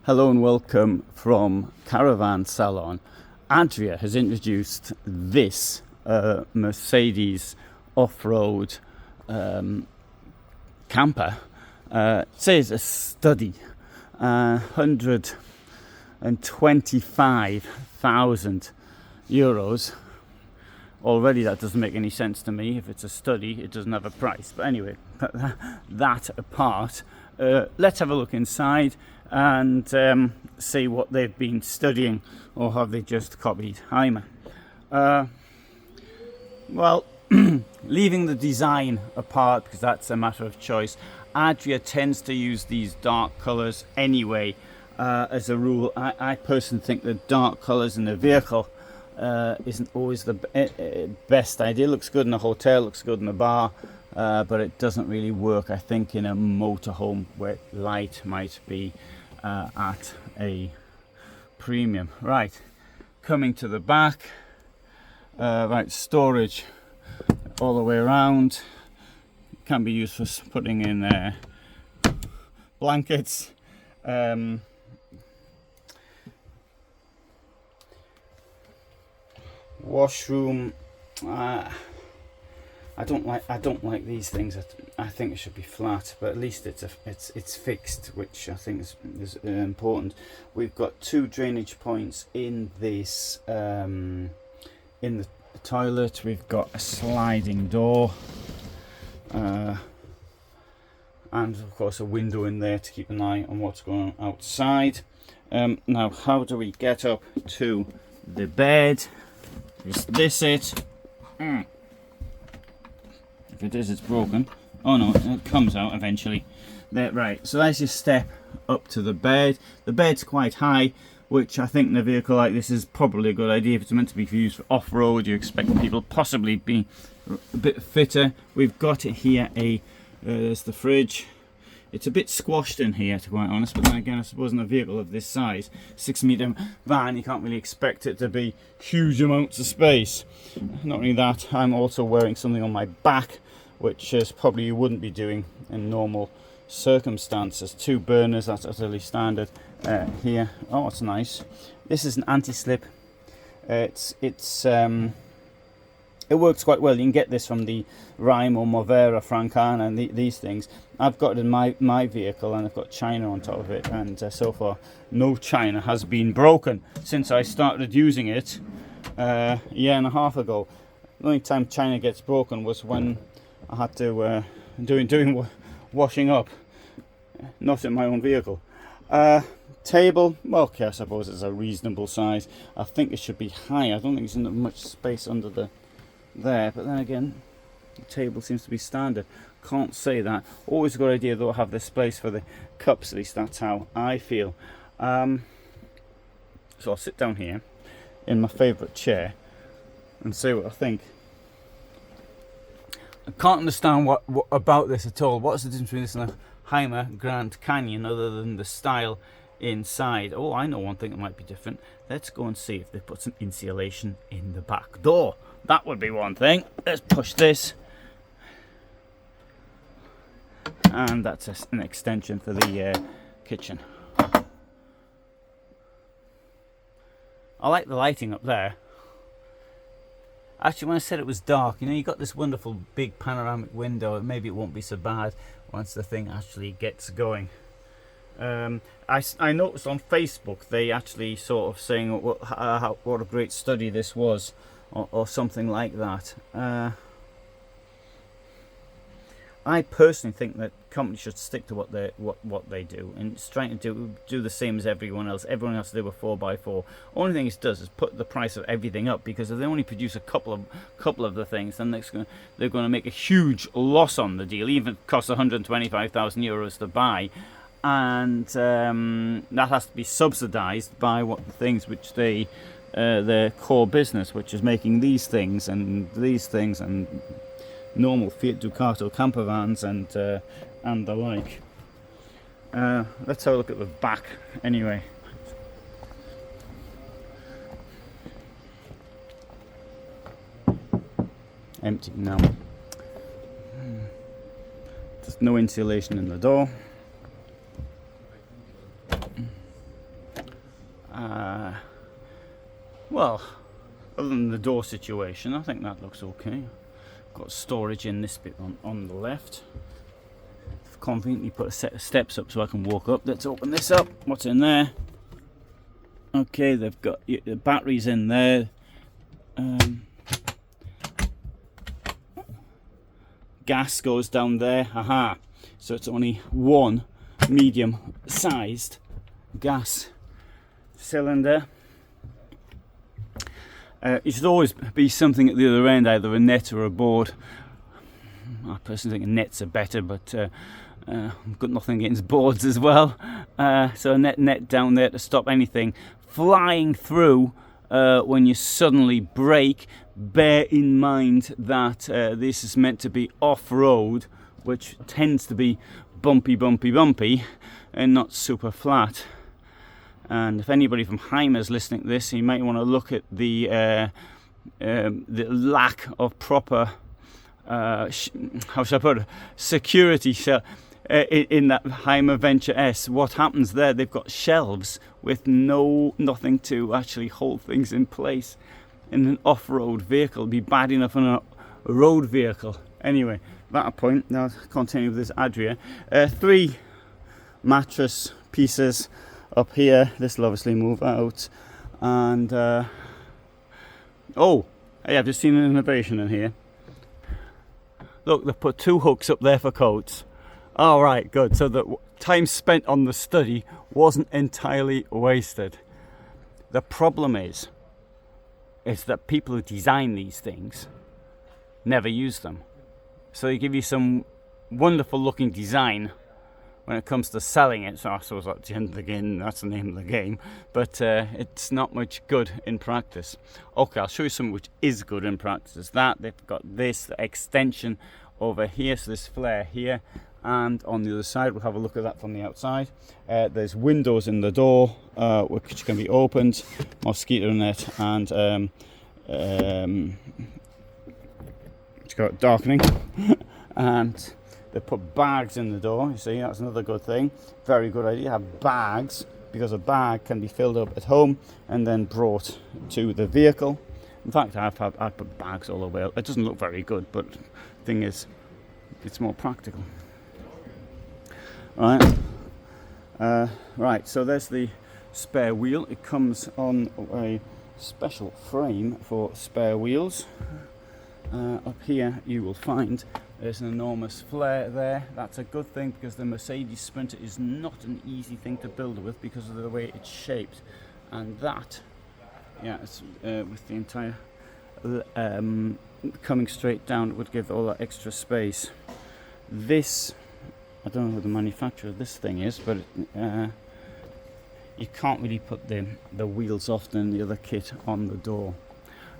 Hello and welcome from Caravan Salon. Adria has introduced this Mercedes off-road camper. It says a study, 125,000 euros. Already that doesn't make any sense to me. If it's a study, it doesn't have a price. But anyway, that apart, let's have a look inside and see what they've been studying, or have they just copied Hymer. Well, leaving the design apart, because that's a matter of choice, Adria tends to use these dark colours anyway. As a rule, I personally think that dark colours in the vehicle isn't always the best idea. It looks good in a hotel, looks good in a bar, but it doesn't really work, I think, in a motorhome where light might be at a premium. Right, coming to the back, right, storage all the way around. Can be used for putting in blankets. Washroom. I don't like these things. I think it should be flat, but at least it's fixed, which I think is important. We've got two drainage points in this in the toilet. We've got a sliding door, and of course a window in there to keep an eye on what's going on outside. Now, how do we get up to the bed? Is this it? If it is, it's broken. Oh no, it comes out eventually. There, right, so that's your step up to the bed. The bed's quite high, which I think in a vehicle like this is probably a good idea. If it's meant to be used for off-road, you expect people possibly be a bit fitter. We've got it here, there's the fridge. It's a bit squashed in here, to be quite honest, but then again, I suppose in a vehicle of this size, 6-metre van, you can't really expect it to be huge amounts of space. Not only that, I'm also wearing something on my back, which is probably you wouldn't be doing in normal circumstances. 2 burners, that's utterly standard here. Oh, it's nice. This is an anti-slip. It works quite well. You can get this from the Renault, Maurer, Frankia, and these things. I've got it in my vehicle, and I've got China on top of it, and so far no China has been broken since I started using it a year and a half ago. The only time China gets broken was when I had to doing washing up, not in my own vehicle. Table, well, okay, I suppose it's a reasonable size. I think it should be high. I don't think there's much space under there, but then again, the table seems to be standard. Can't say that. Always a good idea though, have this place for the cups. At least that's how I feel. So I'll sit down here in my favourite chair and see what I think. I can't understand what about this at all. What's the difference between this and a Hymer Grand Canyon other than the style inside? Oh, I know one thing that might be different. Let's go and see if they put some insulation in the back door. That would be one thing. Let's push this, and that's an extension for the kitchen. I like the lighting up there. Actually, when I said it was dark, you know, you got this wonderful big panoramic window. Maybe it won't be so bad once the thing actually gets going. I noticed on Facebook they actually sort of saying what a great study this was, or something like that. I personally think that companies should stick to what they do, and it's trying to do the same as everyone else. Everyone else to do a 4x4. Only thing it does is put the price of everything up, because if they only produce a couple of the things, then they're going to make a huge loss on the deal. Even if it costs 125,000 euros to buy, and that has to be subsidised by what the things which they their core business, which is making these things and normal Fiat Ducato campervans and the like. Let's have a look at the back anyway. Empty now. There's no insulation in the door. Well, other than the door situation, I think that looks okay. Got storage in this bit on the left. I've conveniently put a set of steps up so I can walk up. Let's open this up. What's in there? Okay, they've got the batteries in there. Gas goes down there. Haha. So it's only one medium-sized gas cylinder. It should always be something at the other end, either a net or a board. I personally think nets are better, but I've got nothing against boards as well. So a net down there to stop anything flying through when you suddenly brake. Bear in mind that this is meant to be off-road, which tends to be bumpy and not super flat. And if anybody from Hymer is listening to this, you might want to look at the lack of proper, how should I put it, security in that Hymer Venture S. What happens there? They've got shelves with nothing to actually hold things in place. In an off-road vehicle, it'd be bad enough on a road vehicle. Anyway, that point. Now continue with this Adria. 3 mattress pieces up here. This will obviously move out. And oh, hey, I've just seen an innovation in here. Look, they've put 2 hooks up there for coats. All right, good. So the time spent on the study wasn't entirely wasted. The problem is that people who design these things never use them. So they give you some wonderful looking design when it comes to selling it. So I suppose that's the end of the game, that's the name of the game. But it's not much good in practice. Okay, I'll show you something which is good in practice. They've got this extension over here, so this flare here. And on the other side, we'll have a look at that from the outside. There's windows in the door which can be opened, mosquito net, and it's got darkening. And they put bags in the door. You see, that's another good thing. Very good idea. Have bags, because a bag can be filled up at home and then brought to the vehicle. In fact, I put bags all over. It doesn't look very good, but the thing is, it's more practical. Right, so there's the spare wheel. It comes on a special frame for spare wheels. Up here you will find there's an enormous flare there. That's a good thing, because the Mercedes Sprinter is not an easy thing to build with because of the way it's shaped. And that, yeah, it's, with the entire coming straight down, it would give all that extra space. This, I don't know who the manufacturer of this thing is, but you can't really put the wheels often in the other kit on the door.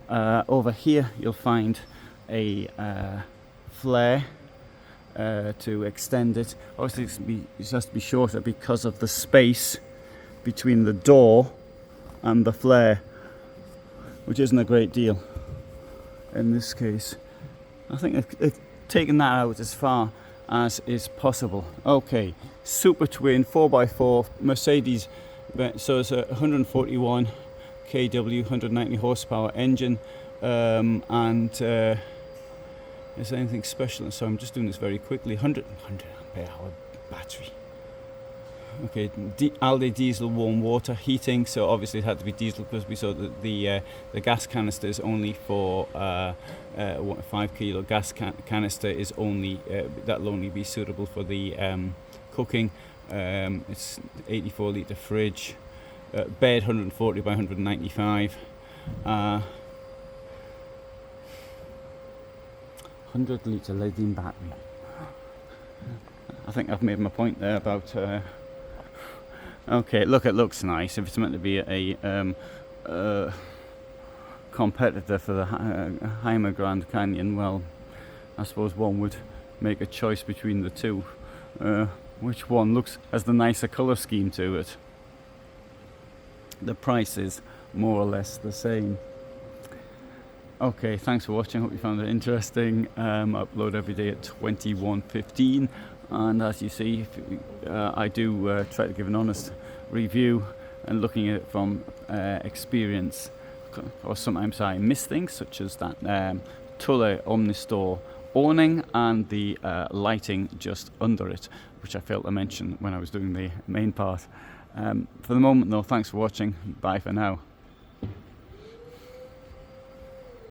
Over here you'll find a flare to extend it. Obviously it has to be shorter because of the space between the door and the flare, which isn't a great deal in this case. I think they've taken that out as far as is possible. Okay, Super Twin 4x4 Mercedes, so it's a 141 kW 190 horsepower engine, and is there anything special? So I'm just doing this very quickly. 100 ampere hour battery. Okay, Alde diesel warm water heating, so obviously it had to be diesel because we saw that the gas canister is only for 5 kilo gas canister is only that'll only be suitable for the cooking. It's 84 litre fridge, bed 140 by 195, 100 litre lead battery. I think I've made my point there about. Okay, look, it looks nice. If it's meant to be a competitor for the Hymer Grand Canyon, well, I suppose one would make a choice between the two. Which one has the nicer colour scheme to it? The price is more or less the same. Okay, thanks for watching. Hope you found it interesting. I upload every day at 21:15. And as you see, I do try to give an honest review and looking at it from experience. Or sometimes I miss things, such as that Tulle Omnistore awning and the lighting just under it, which I failed to mention when I was doing the main part. For the moment though, thanks for watching. Bye for now.